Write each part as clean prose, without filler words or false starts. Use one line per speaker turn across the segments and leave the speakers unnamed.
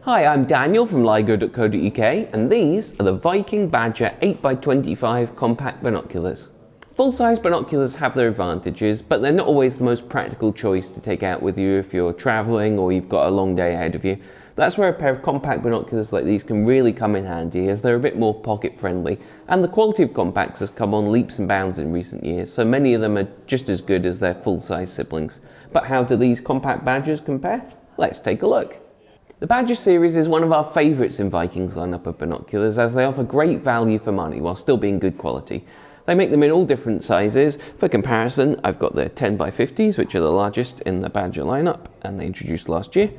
Hi, I'm Daniel from ligo.co.uk and these are the Viking Badger 8x25 compact binoculars. Full-size binoculars have their advantages, but they're not always the most practical choice to take out with you if you're travelling or you've got a long day ahead of you. That's where a pair of compact binoculars like these can really come in handy, as they're a bit more pocket friendly, and the quality of compacts has come on leaps and bounds in recent years, so many of them are just as good as their full-size siblings. But how do these compact Badgers compare? Let's take a look. The Badger series is one of our favourites in Viking's lineup of binoculars, as they offer great value for money while still being good quality. They make them in all different sizes. For comparison, I've got the 10x50s, which are the largest in the Badger lineup, and they introduced last year.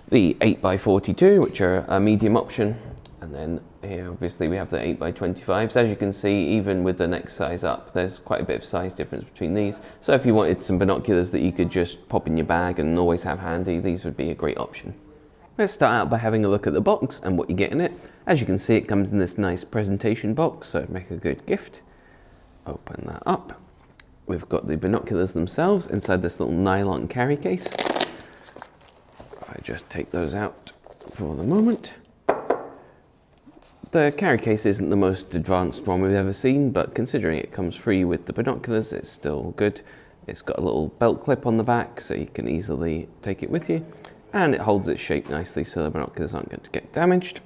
The 8x42, which are a medium option, and then here obviously we have the 8x25s. As you can see, even with the next size up, there's quite a bit of size difference between these. So if you wanted some binoculars that you could just pop in your bag and always have handy, these would be a great option. Let's start out by having a look at the box and what you get in it. As you can see, it comes in this nice presentation box, so it'd make a good gift. Open that up. We've got the binoculars themselves inside this little nylon carry case. If I just take those out for the moment. The carry case isn't the most advanced one we've ever seen, but considering it comes free with the binoculars, it's still good. It's got a little belt clip on the back, so you can easily take it with you. And it holds its shape nicely so the binoculars aren't going to get damaged.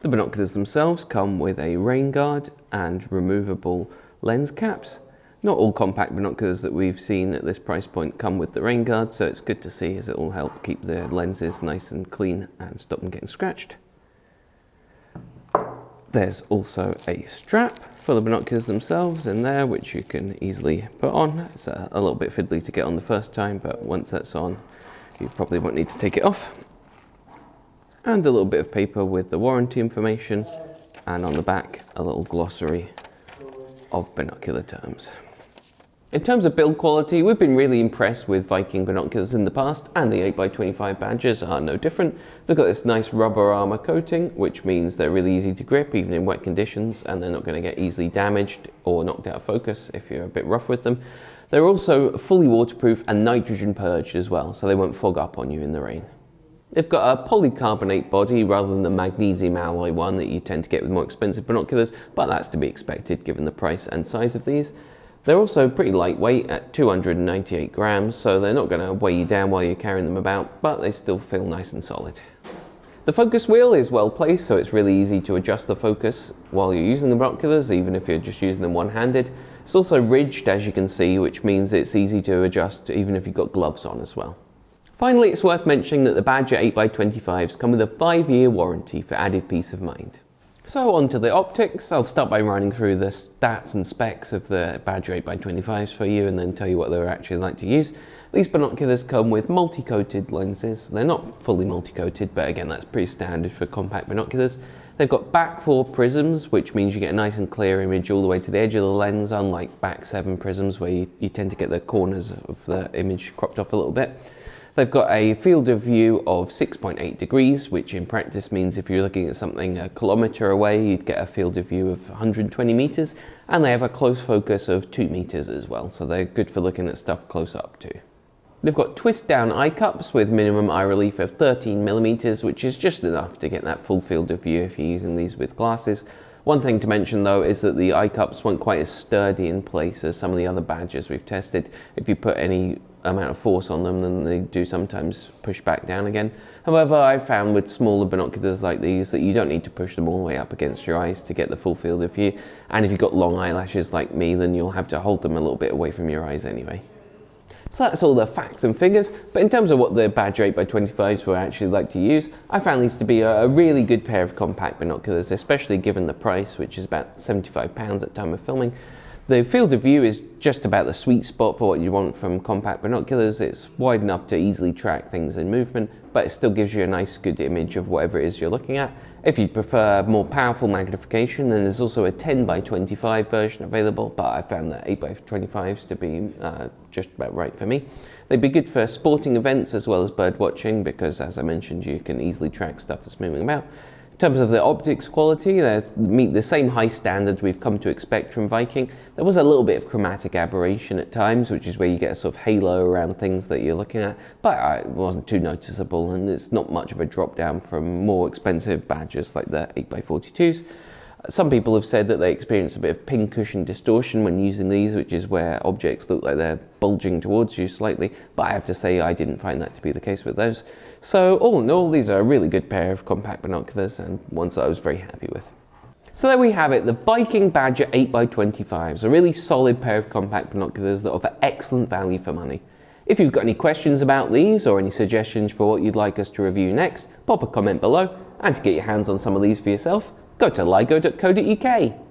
The binoculars themselves come with a rain guard and removable lens caps. Not all compact binoculars that we've seen at this price point come with the rain guard, so it's good to see as it will help keep the lenses nice and clean and stop them getting scratched. There's also a strap for the binoculars themselves in there, which you can easily put on. It's a little bit fiddly to get on the first time, but once that's on, you probably won't need to take it off. And a little bit of paper with the warranty information, and on the back a little glossary of binocular terms. In terms of build quality, we've been really impressed with Viking binoculars in the past, and the 8x25 Badgers are no different. They've got this nice rubber armour coating, which means they're really easy to grip even in wet conditions, and they're not going to get easily damaged or knocked out of focus if you're a bit rough with them. They're also fully waterproof and nitrogen purged as well, so they won't fog up on you in the rain. They've got a polycarbonate body rather than the magnesium alloy one that you tend to get with more expensive binoculars, but that's to be expected given the price and size of these. They're also pretty lightweight at 298 grams, so they're not going to weigh you down while you're carrying them about, but they still feel nice and solid. The focus wheel is well placed, so it's really easy to adjust the focus while you're using the binoculars, even if you're just using them one-handed. It's also ridged, as you can see, which means it's easy to adjust even if you've got gloves on as well. Finally, it's worth mentioning that the Badger 8x25s come with a 5-year warranty for added peace of mind. So on to the optics. I'll start by running through the stats and specs of the Badger 8x25s for you and then tell you what they're actually like to use. These binoculars come with multi-coated lenses. They're not fully multi-coated, but again, that's pretty standard for compact binoculars. They've got back 4 prisms, which means you get a nice and clear image all the way to the edge of the lens, unlike back 7 prisms where you tend to get the corners of the image cropped off a little bit. They've got a field of view of 6.8 degrees, which in practice means if you're looking at something a kilometre away, you'd get a field of view of 120 metres, and they have a close focus of 2 metres as well, so they're good for looking at stuff close up too. They've got twist down eye cups with minimum eye relief of 13mm, which is just enough to get that full field of view if you're using these with glasses. One thing to mention though is that the eye cups weren't quite as sturdy in place as some of the other Badgers we've tested. If you put any amount of force on them, then they do sometimes push back down again. However, I've found with smaller binoculars like these that you don't need to push them all the way up against your eyes to get the full field of view. And if you've got long eyelashes like me, then you'll have to hold them a little bit away from your eyes anyway. So that's all the facts and figures, but in terms of what the Badger 8x25s were actually like to use, I found these to be a really good pair of compact binoculars, especially given the price, which is about £75 at time of filming. The field of view is just about the sweet spot for what you want from compact binoculars. It's wide enough to easily track things in movement, but it still gives you a nice good image of whatever it is you're looking at. If you prefer more powerful magnification, then there's also a 10x25 version available, but I found the 8x25s to be just about right for me. They'd be good for sporting events as well as bird watching because, as I mentioned, you can easily track stuff that's moving about. In terms of the optics quality, they meet the same high standards we've come to expect from Viking. There was a little bit of chromatic aberration at times, which is where you get a sort of halo around things that you're looking at, but it wasn't too noticeable, and it's not much of a drop down from more expensive Badgers like the 8x42s. Some people have said that they experience a bit of Pincushion Distortion when using these, which is where objects look like they're bulging towards you slightly, but I have to say I didn't find that to be the case with those. So all in all, these are a really good pair of compact binoculars and ones that I was very happy with. So there we have it, the Viking Badger 8x25s, a really solid pair of compact binoculars that offer excellent value for money. If you've got any questions about these or any suggestions for what you'd like us to review next, pop a comment below, and to get your hands on some of these for yourself, go to ligo.co.uk.